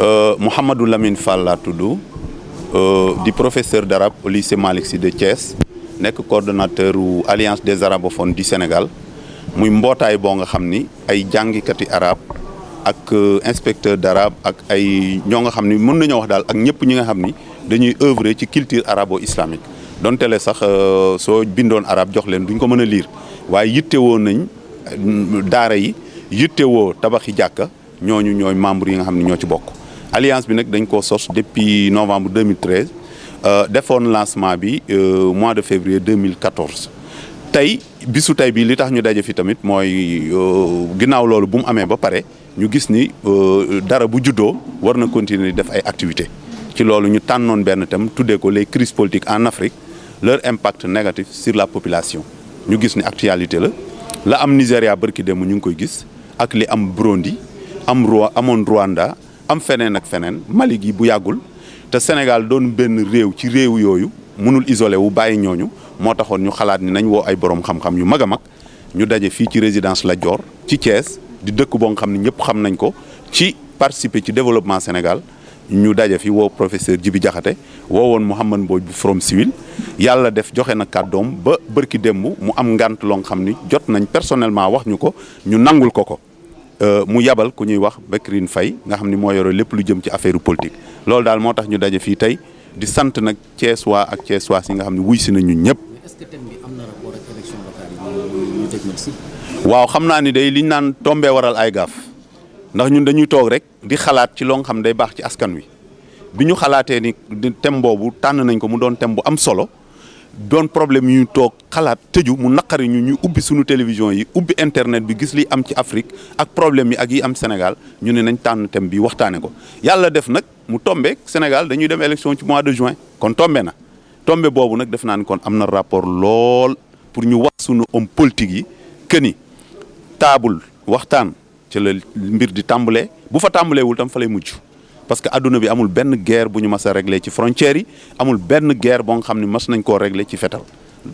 Mouhamadou Lamine Fall laa tudd di professeur d'arabe au lycée Malick Sy de Thiès nekk coordonnateur u Alliance des arabophones du Sénégal muy mbootaay boo nga xam ni ay jàngikati arabe ak inspecteur d'arabe ak ay ñoo nga xam ni mën nañoo wax daal ak ñëpp ñi nga xam ni dañuy œuvrer ci culture arabo-islamique donte le sax soo bindoon arabe jox leen duñ ko mën a lire waaye yittewoo nañ daara yi yittewoo tabaxi jàkka ñooñu ñooy membre yi nga xam ne ñoo ci bokk. alliance bi nag dañ koo sos depuis novembre 2013 defoon lancement bi mois de février 2014 tey bisu tey bi li tax ñu daje fi tamit mooy ginnaaw loolu bu mu amee ba pare ñu gis ni dara bu juddoo war na continuer di def ay activités ci loolu ñu tànnoon benn thème tuddee ko les crises politiques en Afrique leur impact négatif sur la population ñu gis ni actualité la am Nigéria bërki démb ñu ngi koy gis ak li am Burundi amoon Rwanda am feneen ak feneen Mali gi bu yàggul te Sénégal doon benn réew ci réew yooyu mënul isolé wu bàyyi ñooñu moo taxoon ñu xalaat ni nañ woo ay borom xam-xam yu mag a mag ñu daje fii ci résidence Lat Dior ci Thiès di dëkk boo nga xam ne ñëpp xam nañ ko ci participer ci développement Sénégal ñu daje fi woo professeur Djibi Diakhaté woo woon Mouhamad Mbodj bu Forum Civil yàlla def joxe na kàddoom ba bërki démb mu am ngant loo nga xam ni jot nañ personnellement wax ñu ko ñu nangul ko mu yabal ku ñuy wax Bekrine Faye nga xam ni moo yore lépp lu jëm ci affaire politique loolu daal moo tax ñu daje fii tey di sant nag Thiès waa ak Thiès waa yi nga xam ne wuy si na ñun ñëpp. est-ce que thème bi am na rapport ak élection locale yi ñu dégmal si. waaw xam naa ni day liñ naan tombee waral ay gaaf ndax ñun dañuy toog rek di xalaat ci loo nga xam day baax ci askan wi bi ñu xalaatee ni thème boobu tànn nañ ko mu doon thème bu am solo doon problème yu ñu toog xalaat tëju mu naqari ñu ubbi suñu télévision yi ubbi internet bi gis li am ci Afrique ak problème yi ak yi am Sénégal ñu ne nañ tànn thème bi waxtaane ko yàlla def nag mu tombeek Sénégal dañuy dem élection ci mois de juin kon tombe boobu nag def naa ni kon am na rapport lool pour ñu wax suñu homme politique yi que ni taabul waxtaan ci la mbir di tàmbalee bu fa tàmbaleewul tam fa lay mujj parce que adduna bi amul benn guerre bu ñu mas a réglé ci frontières yi amul benn guerre boo nga xam ne mas nañ koo réglé ci fetal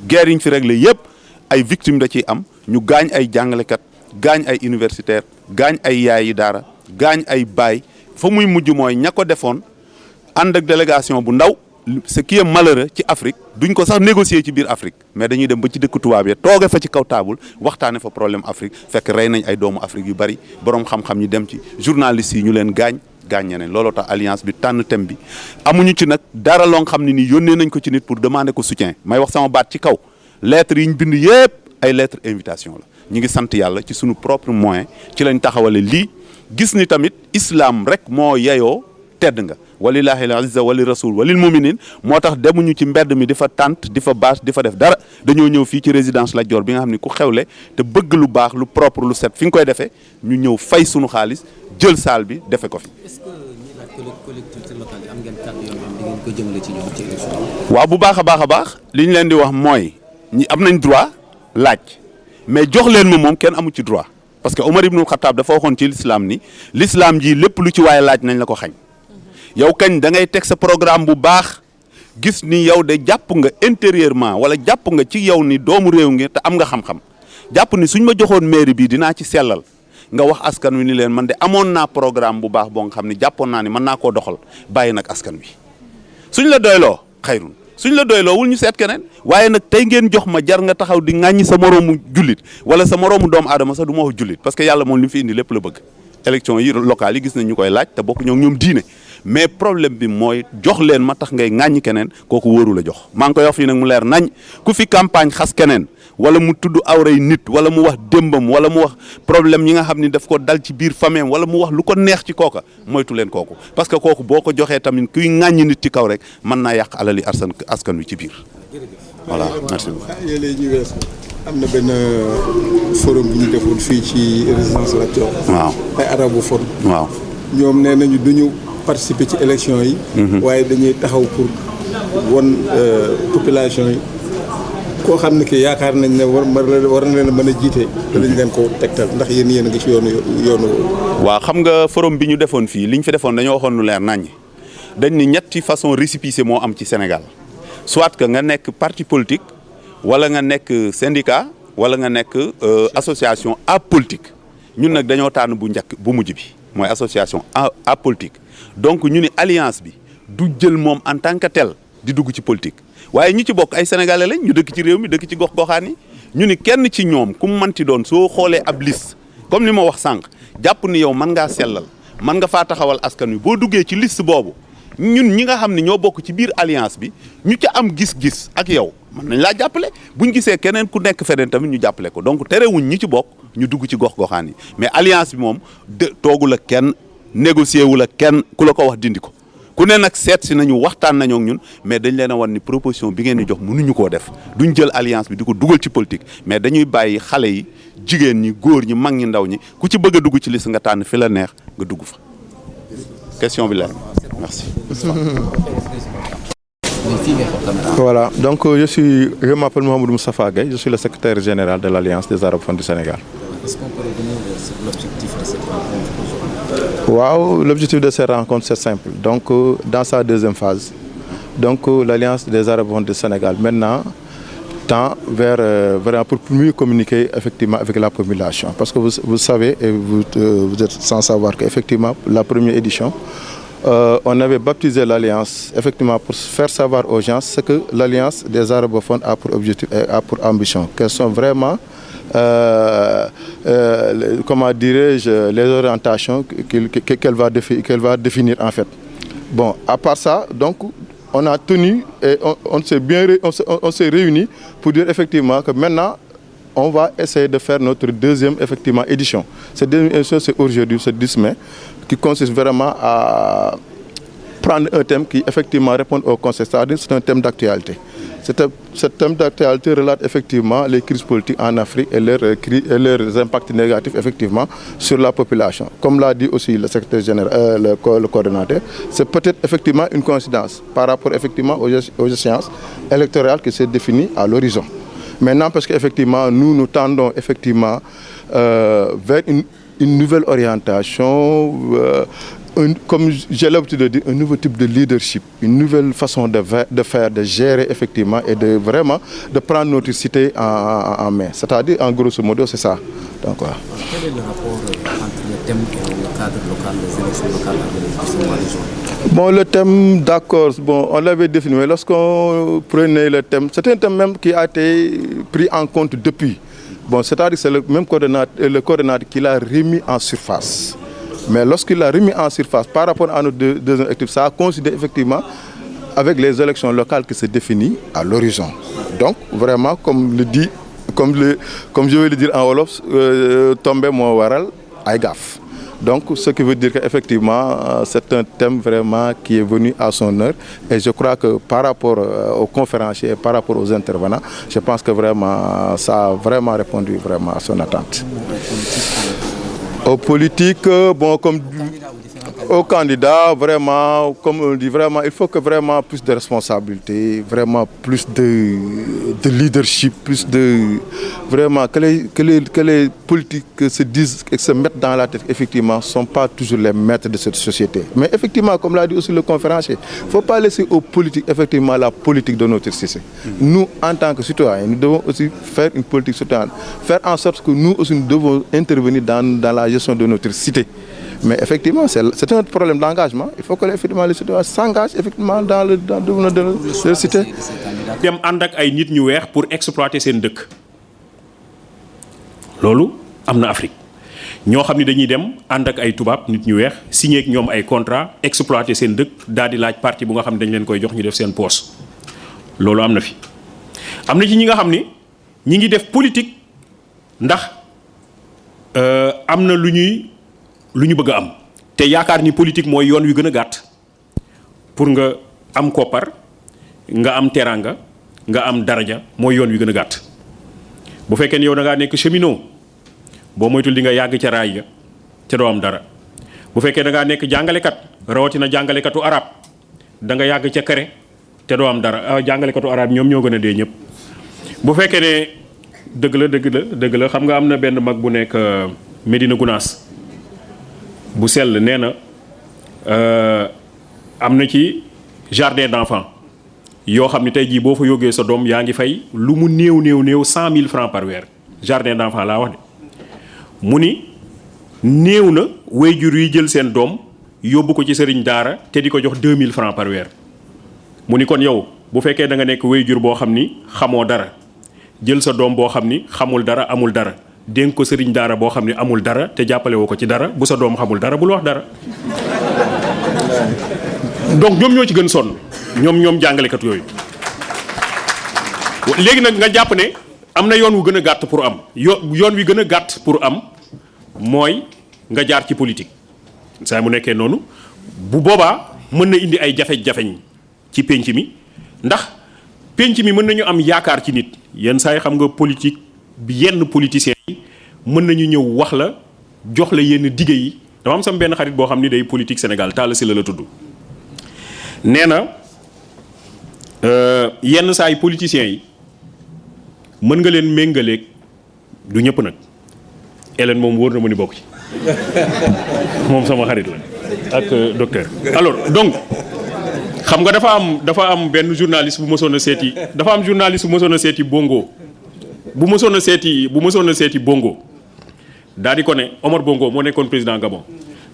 guerre yi ñu fi réglé yëpp ay victimes da ciy am ñu gaañ ay jàngalekat gaañ ay universitaire gaañ ay yaay yi daara gaañ ay baay fa muy mujj mooy ña ko defoon ànd ak délégation bu ndaw ce qui est malheureux ci Afrique duñ ko sax négocier ci biir Afrique mais dañuy dem ba ci dëkk tubaab yi tooge fa ci kaw taabul waxtaane fa problème Afrique fekk rey nañ ay doomu Afrique yu bari borom xam-xam ñi dem ci journalistes yi ñu leen gaañ ñeneen looloo tax alliance bi tànn thème bi amuñu ci nag dara loo xam ne nii yónnee nañ ko ci nit pour demander ko soutien may wax sama baat ci kaw lettres yi ñu bind yëpp ay lettres invitation la ñu ngi sant yàlla ci suñu propre moyen ci lañ taxawale lii gis ni tamit islam rek moo yeyoo tedd nga walillahi al izza wali rasul walil muminin moo tax demuñu ci mbedd mi di fa tànt di fa bâche di fa def dara dañoo ñëw fii ci résidence Lat Dior bi nga xam ne ku xewle te bëgg lu baax lu propre lu set fi nga koy defee ñu ñëw fay sunu xaalis jël salle bi defe ko fi. est-ce que ñi laaj collectivité locale yi am ngeen kàddu yoo xam ne ngeen ko jëmale ci ñoom ci élection. waaw bu baax a baax li ñu leen di wax mooy ñi am nañ droit laaj mais jox leen moom kenn amu ci droit parce que Omar ibnul Khattab dafa waxoon ci l'islam ni l'islam ji lépp lu ci waaye laaj nañ la ko xañ. yow kañ da ngay teg sa programme bu baax gis ni yow de jàpp nga intérieurement wala jàpp nga ci yow ni doomu réew ngi te am nga xam-xam jàpp ni suñ ma joxoon mairie bi dinaa ci sellal nga wax askan wi ni leen man de amoon naa programme bu baax boo nga xam ne jàppoon naa ni mën naa koo doxal bàyyi nag askan wi suñ la doyloo xayrun suñ la doyloo wul ñu seet keneen waaye nag tey ngeen jox ma jar nga taxaw di ŋàññi sa moroomu jullit wala sa moroomu doomu aadama sax du ma wax jullit parce que yàlla moom li mu fi indi lépp la bëgg élection yi locales yi gis nañ ñu koy laaj te bokk ñoom diine mais problème bi mooy jox leen ma tax ngay ŋàññi keneen kooku wóoru la jox maa ngi koy wax fii nag mu leer nañ ku fi campagne xas keneen wala mu tudd awray nit wala mu wax démbam wala mu wax problème yi nga xam ni daf ko dal ci biir famille wala mu wax lu ko neex ci kooka moytu leen kooku parce que kooku boo ko joxee tamit kuy ŋàññi nit ci kaw rek mën naa yàq alali askan wi ci biir voilà merci beaucoup. ñu weesu am na benn forum bu ñu defoon fii ci résidence Lat Dior. waaw ay arabophone. waaw ñoom nee nañu duñu participer ci élection yi. waaye dañuy taxaw pour won population yi koo xam ne que yaakaar nañ ne war na leen a mën a jiite. danañ leen ko tegtal ndax yéen a ngi ci yoonu. waaw xam nga forum bi ñu defoon fii li ñu fi defoon dañoo waxoon lu leer naññ dañ ni ñetti façon récépissé moo am ci Sénégal soit que nga nekk parti politique wala nga nekk syndicat wala nga nekk association apolitique ñun nag dañoo tànn bu mujj bi mooy association apolitique donc ñu ni alliance bi du jël moom en tant que tel di dugg ci politique waaye ñu ci bokk ay sénégalais lañ ñu dëkk ci réew mi dëkk ci gox-goxaan yi ñu ni kenn ci ñoom ku mu manti doon soo xoolee ab liste comme ni ma wax sànq jàpp ni yow mën ngaa sellal mën nga faa taxawal askan wi boo duggee ci liste boobu ñun ñi nga xam ne ñoo bokk ci biir alliance bi ñu ca am gis-gis ak yow mën nañ laa jàppale buñ gisee keneen ku nekk feneen tamit ñu jàppale ko donc terewuñ ñi ci bokk ñu dugg ci gox-goxaan yi mais alliance bi moom toogul ak kenn négocié wul ak kenn ku la ko wax dindi ko ku ne nag seet si nañu waxtaan nañoo ak ñun mais dañ leen a wan ni proposition bi ngeen di jox mënuñu koo def duñ jël alliance bi di ko dugal ci politique mais dañuy bàyyi xale yi jigéen ñi góor ñi mag ñi ndaw ñi ku ci bëgg a dugg ci liste nga tànn fi la neex nga dugg fa question bi leer merci. Voilà, donc je m'appelle Mohamed Moustapha Gueye, je suis le secrétaire général de l'Alliance des arabophones du Sénégal. Est-ce qu'on peut revenir sur l'objectif de cette rencontre? Wow, l'objectif de cette rencontre c'est simple. Donc dans sa deuxième phase, donc l'Alliance des arabophones du Sénégal maintenant tend vers vraiment pour mieux communiquer effectivement avec la population. Parce que vous savez et vous êtes sans savoir qu'effectivement la première édition on avait baptisé l'Alliance effectivement pour faire savoir aux gens ce que l'Alliance des arabophones a pour objectif et a pour ambition. Quelles sont vraiment, comment dirais-je, les orientations qu'elle va définir en fait. Bon, à part ça, donc on a tenu et on s'est réunis pour dire effectivement que maintenant on va essayer de faire notre deuxième effectivement édition. Cette deuxième édition c'est aujourd'hui, ce 10 mai, qui consiste vraiment à prendre un thème qui effectivement répond au concept, c'est-à-dire c'est un thème d'actualité. Ce thème d'actualité relate effectivement les crises politiques en Afrique et leurs impacts négatifs effectivement sur la population. Comme l'a dit aussi le secrétaire général, le coordonnateur, c'est peut-être effectivement une coïncidence par rapport effectivement aux échéances électorales qui s'est définies à l'horizon. Maintenant, parce qu'effectivement, nous tendons effectivement vers une nouvelle orientation, comme j'ai l'habitude de dire, un nouveau type de leadership, une nouvelle façon de faire, de gérer effectivement et de vraiment de prendre notre cité en main. C'est-à-dire, en grosso modo, c'est ça. Donc, voilà. Quel est le rapport entre le thème et le cadre local, les élections locales avec ce mois de juin? Bon, le thème, d'accord, bon, on l'avait défini, mais lorsqu'on prenait le thème, c'est un thème même qui a été pris en compte depuis. Bon, c'est-à-dire que c'est le même coordonnateur qui l'a remis en surface. Mais lorsqu'il l'a remis en surface par rapport à notre deuxième objectif, ça a coïncidé effectivement avec les élections locales qui se définissent à l'horizon. Donc, vraiment, comme je vais le dire en Wolof, tomber mon waral ay gaf. Donc, ce qui veut dire qu'effectivement, c'est un thème vraiment qui est venu à son heure. Et je crois que par rapport aux conférenciers et par rapport aux intervenants, je pense que vraiment, ça a vraiment répondu vraiment à son attente. Aux politiques, bon, comme aux candidats, vraiment, comme on dit, vraiment, il faut que vraiment plus de responsabilité, vraiment plus de leadership, plus de vraiment que les politiques se disent et se mettent dans la tête, effectivement, ne sont pas toujours les maîtres de cette société. Mais effectivement, comme l'a dit aussi le conférencier, il ne faut pas laisser aux politiques, effectivement, la politique de notre société. Nous, en tant que citoyens, nous devons aussi faire une politique citoyenne, faire en sorte que nous aussi nous devons intervenir dans la gestion de notre cité. Mais effectivement, c'est un problème d'engagement. Il faut que effectivement, les citoyens s'engagent effectivement dans le devenir de la cité. dem ànd ak ay nit ñu weex pour exploiter seen dëkk loolu am na Afrique ñoo xam ne dañuy dem ànd ak ay tubaab nit ñu weex signé ak ñoom ay contrat exploiter seen dëkk daal di laaj parti bu nga xam ne dañ leen koy jox ñu def seen poos loolu am na fi. am na ci ñi nga xam ni ñi ngi def politique ndax am na lu ñu bëgg a am te yaakaar ni politique mooy yoon wi gën a gàtt pour nga am koppar nga am teranga nga am daraja mooy yoon wi gën a gàtt bu fekkee ne yow da ngaa nekk cheminot boo moytul di nga yàgg ca raay ga te doo am dara bu fekkee da ngaa nekk jàngalekat rawatina jàngalekatu arab da nga yàgg ca kare te doo am dara jàngalekatu arab ñoom ñoo gën a dee ñëpp bu fekkee ne dëgg la xam nga am na benn mag bu nekk Médina Gounass bu sell nee na am na ci jardin d'enfants yoo xam ne tey jii boo fa yóggee sa doom yaa ngi fay lu mu néew 100 000 francs par weer jardin d'enfants laa wax de mu ni néew na waajur yi jël seen doom yóbbu ko ci sëriñ daara te di ko jox 2000 francs par weer. mu ni kon yow bu fekkee da nga nekk waajur boo xam ni xamoo dara jël sa doom boo xam ni xamul dara amul dara dénk ko sëriñ daara boo xam ni amul dara te jàppale woo ko ci dara bu sa doom xamul dara bul wax dara. donc ñoom ñoo ci gën sonn ñoom jàngalekat yooyu. léegi nag nga jàpp ne am na yoon wu gën a gàtt pour am yoon wi gën a gàtt pour am mooy nga jaar ci politique saa mu nekkee noonu bu boobaa mën na indi ay jafe-jafeñ ci pénc mi ndax pénc mi mën nañu am yaakaar ci nit yenn saa yi xam nga politique bi yenn politiciens yi mën nañu ñëw wax la jox la yenn dige yi dama am sama benn xarit boo xam ni day politique Sénégal Talla Sylla la tudd nee na yenn saa yi politiciens yi mën nga leen méngaleeg du ñëpp nag Hélène moom wóor na ma ni bokk ci moom sama xarit la ak docteur. alors donc xam nga dafa am benn journaliste bu mësoon a seeti dafa am journaliste bu mësoon a seeti Bongo bu mësoon a seeti Bongo daa di ko ne Omar Bongo moo nekkoon président Gabon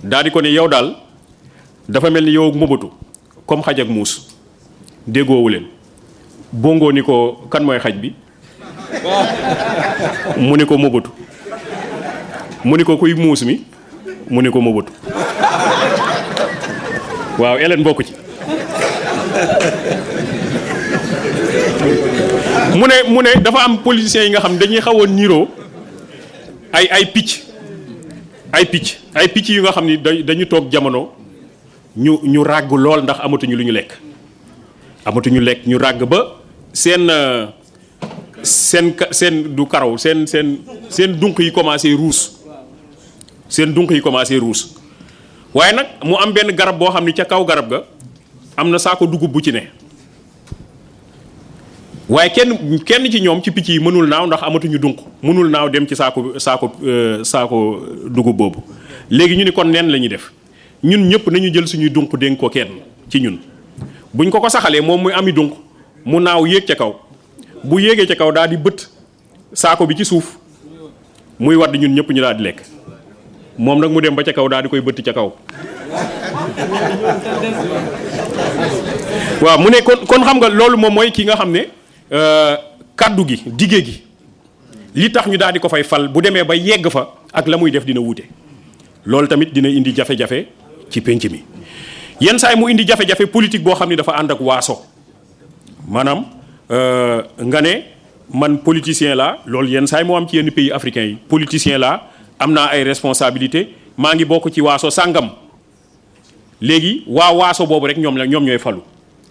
daa di ko ne yow daal dafa mel ni yow ak Mobutu comme xaj ak muus déggoowu leen Bongo ni ko kan mooy xaj bi. mu ni ko Mobutu mu ni ko kuy muus mi mu ni ko Mobutu waaw Hélène bokk ci mu ne dafa am politiciens yi nga xam ne dañuy xaw a niiroo ay picc yu nga xam ni dañu toog jamono ñu ràgg lool ndax amatuñu lu ñu lekk ñu ràgg ba seen du karaw seen dunq yi commencé ruus waaye nag mu am benn garab boo xam ni ca kaw garab ga am na saako dugub bu ci ne waaye kenn ci ñoom ci picc yi mënul naaw ndax amatuñu dunq mënul naaw dem ci saako dugub boobu léegi ñu ni kon nen la ñuy def ñun ñëpp nañu jël suñuy dunq dénk ko kenn ci ñun buñ ko saxalee moom muy ami dunq mu naaw yéeg ca kaw bu yéegee ca kaw daal di bët saako bi ci suuf muy wadd ñun ñëpp ñu daal di lekk moom nag mu dem ba ca kaw daal di koy bëtt ca kaw. waaw mu ne kon xam nga loolu moom mooy ki nga xam ne kaddu gi dige gi li tax ñu daal di ko fay fal bu demee ba yegg fa ak la muy def dina wuute loolu tamit dina indi jafe-jafe ci penc mi yenn saa yi mu indi jafe-jafe politique boo xam ne dafa ànd ak waaso maanaam. nga ne man politicien laa loolu yenn saa yi moo am ci yenn pays africains yi politicien laa am naa ay responsabilité maa ngi bokk ci waaso sàngam léegi waaso boobu rek ñoom ñooy falu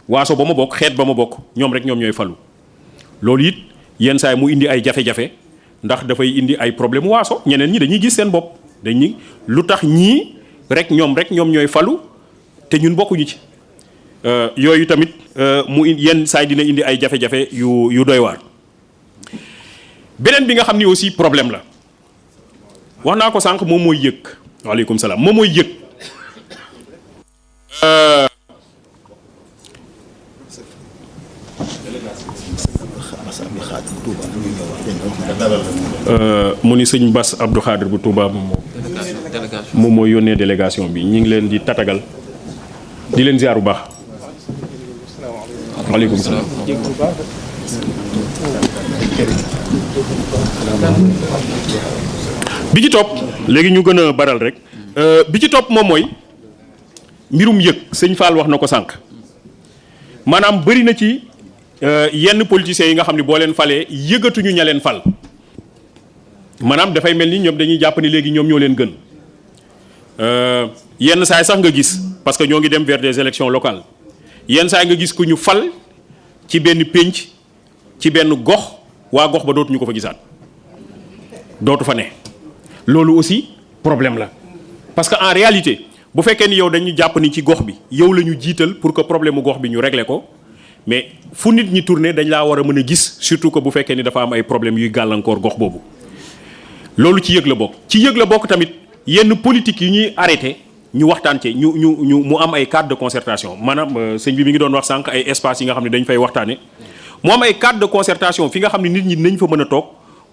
waaso ba ma bokk xeet ba ma bokk ñoom ñooy falu loolu it yenn saa yi mu indi ay jafe-jafe ndax dafay indi ay problème waaso ñeneen ñi dañuy gis seen bopp dañuy lu tax ñii rek ñoom ñooy falu te ñun bokkuñu ci yooyu tamit mu yenn saa yi dina indi ay jafe-jafe yu doy waar beneen bi nga xam ni aussi problème la wax naa ko sànq moom mooy yëg waaleykum salaam moom mooy yëg mu ni sëñ Bass Abdou Khadir bu Touba moom moo yónnee délégation bi ñu ngi leen di tatagal di leen ziar bu baax waaleykum salaam bi ci topp léegi ñu gën a baral rek bi ci topp moom mooy mbirum yëg sëñ Fall wax na ko sànq maanaam bëri na ci yenn politiciens yi nga xam ne boo leen falee yëgatuñu ña leen fal maanaam dafay mel ni ñoom dañuy jàpp ni léegi ñoom ñoo leen gën yenn saay sax nga gis parce que ñoo ngi dem vers des élections locales yenn saay nga gis ku ñu fal ci benn pénc ci benn gox waa gox ba dootuñu ko fa gisaat dootu fa ne loolu aussi problème la parce que en réalité bu fekkee ni yow dañu jàpp ni ci gox bi yow la ñu jiital pour que problème mu gox bi ñu régler ko mais fu nit ñi tourner dañ laa war a mën a gis surtout que bu fekkee ni dafa am ay problèmes yuy gàllankoor gox boobu loolu ci yëg la bokk ci yëg la bokk tamit yenn politique yi ñuy arrêté ñu waxtaan ci ñu mu am ay cadre de concertation maanaam sëñ bi mi ngi doon wax sànq ay espaces yi nga xam ne dañ fay waxtaane mu am ay cadre de concertation fi nga xam ne nit ñi nañ fa mën a toog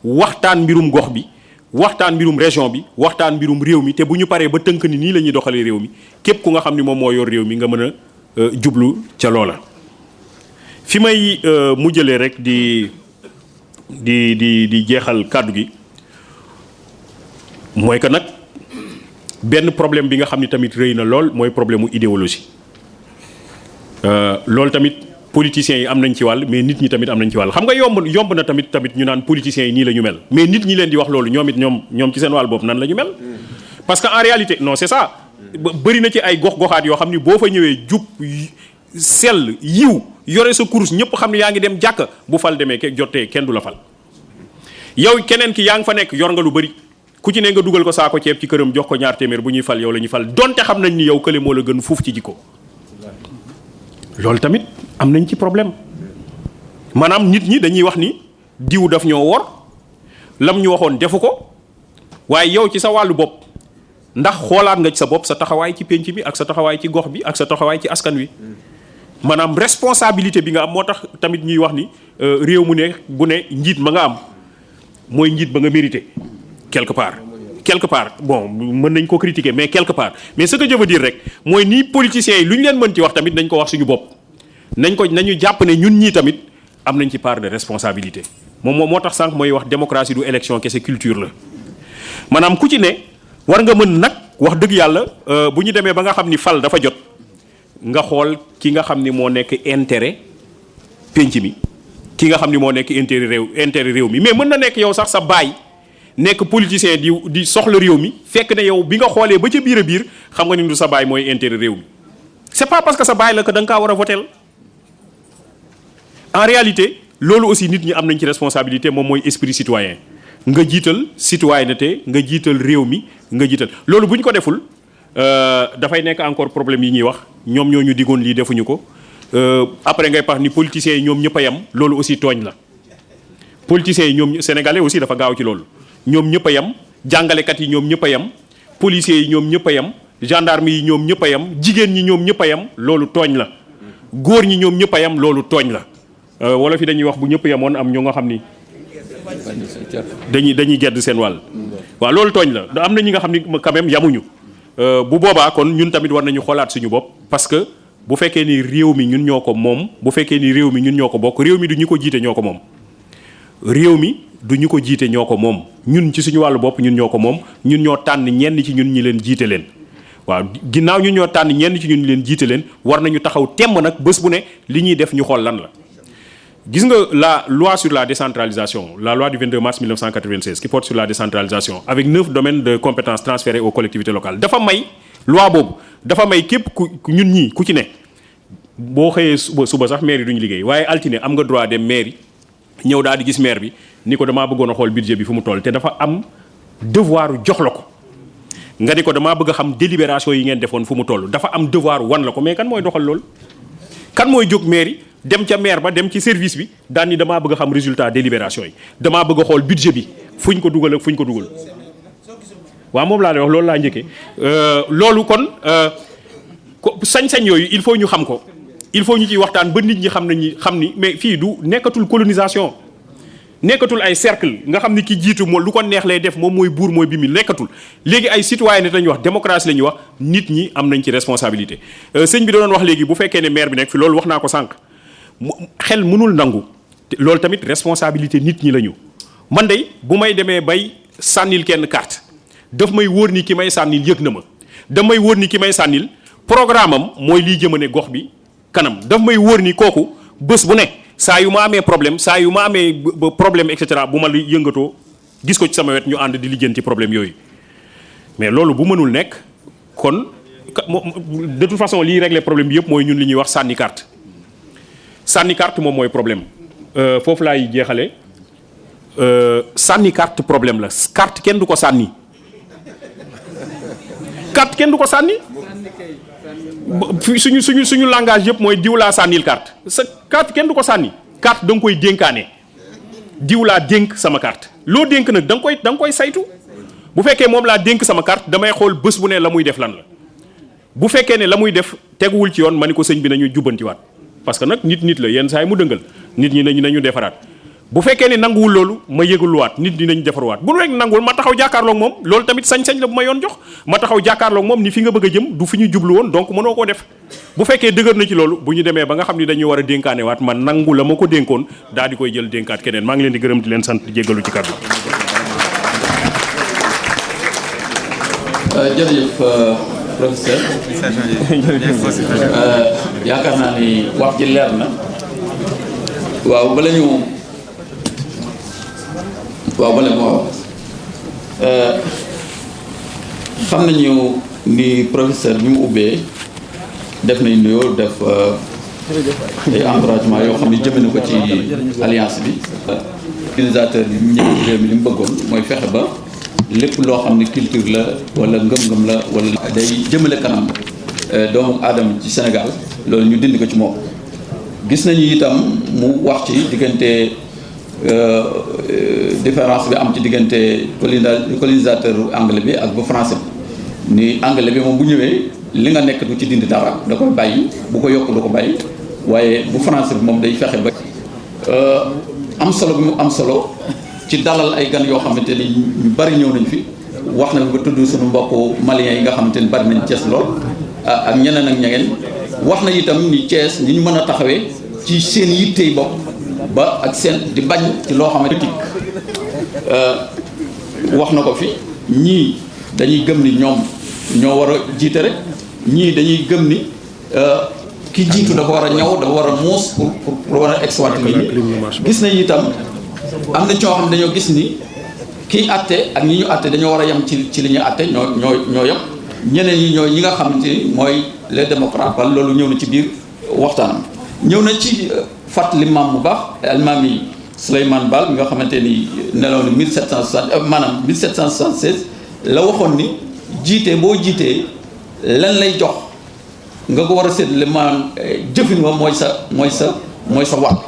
waxtaan mbirum gox bi waxtaan mbirum région bi waxtaan mbirum réew mi te bu ñu paree ba tënk ni nii la ñuy doxalee réew mi képp ku nga xam ni moom moo yor réew mi nga mën a jublu ca loola. fi may mujjalee rek di jeexal kàddu gi mooy que nag benn problème bi nga xam ni tamit rëy na lool mooy problème mu idéologie loolu tamit politiciens yi am nañ ci wàll mais nit ñi tamit am nañ ci wàll xam nga yomb na tamit ñu naan politiciens yi nii la ñu mel mais nit ñi leen di wax loolu ñoom ci seen wàll bopp nan la ñu mel. parce que en réalité non c'est ça bëri na ci ay gox-goxaat yoo xam ni boo fa ñëwee jub sell yiw yore sa course ñëpp xam ne yaa ngi dem jàkka bu fal demee jotee kenn du la fal. yow keneen ki yaa ngi fa nekk yor nga lu bëri ku ci ne nga dugal ko saako ceeb ci këram jox ko ñaar téeméer bu ñuy fal yow la ñuy fal donte xam nañ ni yow kële moo la gën fuuf ci jikko loolu tamit am nañ ci problème maanaam nit ñi dañuy wax ni diw daf ñoo wor lam ñu waxoon defu ko waaye yow ci sa wàllu bopp ndax xoolaat nga ci sa bopp sa taxawaay ci pénc bi ak sa taxawaay ci gox bi ak sa taxawaay ci askan wi maanaam responsabilité bi nga am moo tax tamit ñuy wax ni réew mu ne bu ne njiit ma nga am mooy njiit ba nga mérité quelque part bon mën nañ ko critiquer mais quelque part mais ce que je veux dire rek mooy ni politiciens yi lu ñu leen mën ci wax tamit nañ ko wax suñu bopp nañu jàpp ne ñun ñii tamit am nañ ci part de responsabilité moo tax sànq mooy wax démocratie du élection kese culture la maanaam ku ci ne war nga mën nag wax dëgg yàlla bu ñu demee ba nga xam ni fal dafa jot nga xool ki nga xam ni moo nekk intérêt pénc mi ki nga xam ni moo nekk intérêt réew mi mais mën na nekk yow sax sa baay nekk politicien di soxla réew mi fekk ne yow bi nga xoolee ba ca biir a biir xam nga ni du sa baay mooy intérêt réew mi c'est pas parce que sa baay la que da nga kaa war a voter en réalité loolu aussi nit ñi am nañ ci responsabilité moom mooy esprit citoyen nga jiital citoyenneté nga jiital réew mi nga jiital loolu bu ñu ko deful dafay nekk encore problème yi ñuy wax ñoom ñoo ñu digoon lii defuñu ko après ngay pax ni politiciens yi ñoom ñëpp a yem loolu aussi tooñ la politiciens yi ñoom sénégalais aussi dafa gaaw ci loolu ñoom ñëpp a yem jàngalekat yi ñoom ñëpp a yem policiers yi ñoom ñëpp a yem gendarme yi ñoom ñëpp a yem jigéen ñi ñoom ñëpp a yem loolu tooñ la góor ñi ñoom ñëpp a yem loolu tooñ la wala fi dañuy wax bu ñëpp yemoon am ñu nga xam ni dañuy gedd seen wàll waaw loolu tooñ la am na ñi nga xam ni quand même yamuñu bu boobaa kon ñun tamit war nañu xoolaat suñu bopp parce que bu fekkee ni réew mi ñun ñoo ko moom bu fekkee ni réew mi ñun ñoo ko bokk réew mi du ñu ko jiite ñoo ko moom réew mi du ñu ko jiite ñoo ko moom ñun ci suñu wàllu bopp ñun ñoo ko moom ñun ñoo tànn ñenn ci ñun ñi leen jiite leen waaw ginnaaw ñun ñoo tànn ñenn ci ñun ñi leen jiite leen war nañu taxaw temm nag bés bu ne li ñuy def ñu xool lan la gis nga la loi sur la décentralisation la loi du 22 mars 1996 qui porte sur la décentralisation avec 9 domaines de compétences transférés aux collectivités locales dafa may loi boobu dafa may képp ku ñun ñii ku ci ne boo xëyee suba sax maire yi duñu liggéey waaye altine am nga droit dem maire yi ñëw daal di gis maire bi ni ko damaa bëggoon a xool budget bi fu mu toll te dafa am devoir jox la ko nga ni ko damaa bëgg a xam délibération yi ngeen defoon fu mu toll dafa am devoir wan la ko mais kan mooy doxal loolu kan mooy jóg maire yi dem ca maire ba dem ci service bi daan ni damaa bëgg a xam résultat délibération yi damaa bëgg a xool budget bi fu ñu ko dugal ak fu ñu ko dugal waaw moom laa lay wax loolu laa njëkkee loolu kon sañ-sañ yooyu il faut ñu xam ko il faut ñu ciy waxtaan ba nit ñi xam ni mais fii du nekkatul colonisation nekkatul ay cercle nga xam ni ki jiitu moom lu ko neex lay def moom mooy buur mooy bi mi nekkatul léegi ay citoyenneté la ñuy wax démocratie la ñuy wax nit ñi am nañ ci responsabilité sëñ bi da doon wax léegi bu fekkee ne maire bi nekk fi loolu wax naa ko sànq xel mënul nangu loolu tamit responsabilité nit ñi la ñu man day bu may demee bay sànnil kenn carte daf may wóor ni ki may sànnil yëg na ma daf may wóor ni ki may sànnil programme am mooy liy jëmane gox bi kanam daf may wóor ni kooku bés bu ne saa yu ma amee problème saa yu ma amee problème et cetera bu ma li yëngatoo gis ko ci sama wet ñu ànd di lijjanti problème yooyu mais loolu bu mënul nekk kon de toute façon liy régler problème bi yëpp mooy ñun li ñuy wax sànni carte moom mooy problème foofu laay jeexale sànni carte problème la carte kenn du ko sànni carte kenn du ko sànni suñu langage yëpp mooy diw laa sànnil carte sa carte kenn du ko sànni carte da nga koy dénkaane diw laa dénk sama carte loo dénk nag da nga koy saytu bu fekkee moom laa dénk sama carte damay xool bés bu ne la muy def lan la bu fekkee ne la muy def teguwul ci yoon ma ni ko sëñ bi nañu jubbantiwaat parce que nag nit la yenn saa yi mu dëngal nit ñi nañu defaraat bu fekkee ne nanguwul loolu ma yëgaluwaat nit ñi nañ defarwaat bu rek nanguwul ma taxaw jàkkaarloog moom loolu tamit sañ-sañ la bu ma yoon jox ma taxaw jàkkaarloog moom ni fi nga bëgg a jëm du fi ñu jublu woon donc mënoo koo def bu fekkee dëgër na ci loolu bu ñu demee ba nga xam ni dañuy war a dénkaane waat ma nangu la ma ko dénkoon daal di koy jël dénkaat keneen maa ngi leen di gërëm di leen sant di jéggalu ci kàddu. jërëjëf professeur yaakaar naa ni wax ji leer na waaw bala moo xam nañu ni professeur bi mu ubbee def nañ nuyoo def ay encouragement yoo xam ne jëme na ko ci alliance bi utilisateur bi mu ñëw ci réew mi li mu bëggoon mooy fexe ba lépp loo xam ne culture la wala ngëm-ngëm la wala day jëmale kanam doomu aadama ci Sénégal loolu ñu dindi ko ci moom gis nañu itam mu wax ci diggante différence bi am ci diggante colonisateur anglais bi ak bu français bi ni anglais bi moom bu ñëwee li nga nekk du ci dindi dara da koy bàyyi bu ko yokk du ko bàyyi waaye bu français bi moom day fexe ba am solo bi mu am solo ci dalal ay gan yoo xamante ni ñu bari ñëw nañ fi wax na ba tudd suñu mbokku maliens yi nga xamante ni bari nañ Thiès lool ak ñeneen ak ñeneen wax na itam ni Thiès ni ñu mën a taxawee ci seen yittey bopp ba ak seen di bañ ci loo xamante ni wax na ko fi ñii dañuy gëm ni ñoom ñoo war a jiite rek ñii dañuy gëm ni ki jiitu dafa war a ñëw dafa war a muus pour war a exploiter nit ñi gis nañ itam am na ñoo xam ne dañoo gis ni kii àtte ak ñi ñu àtte dañoo war a yem ci li ñu àtte ñoo yem ñeneen ñi ñooy ñi nga xamante ni mooy les démocrates wala loolu ñëw na ci biir waxtaanam ñëw na ci fàttali maam bu baax almaam yi Souleymane Baal mi nga xamante ni nelaw ni 1760 maanaam 1776 la waxoon ni jiite boo jiitee lan lay jox nga ko war a séddale maanaam jëfin wa mooy sa wàll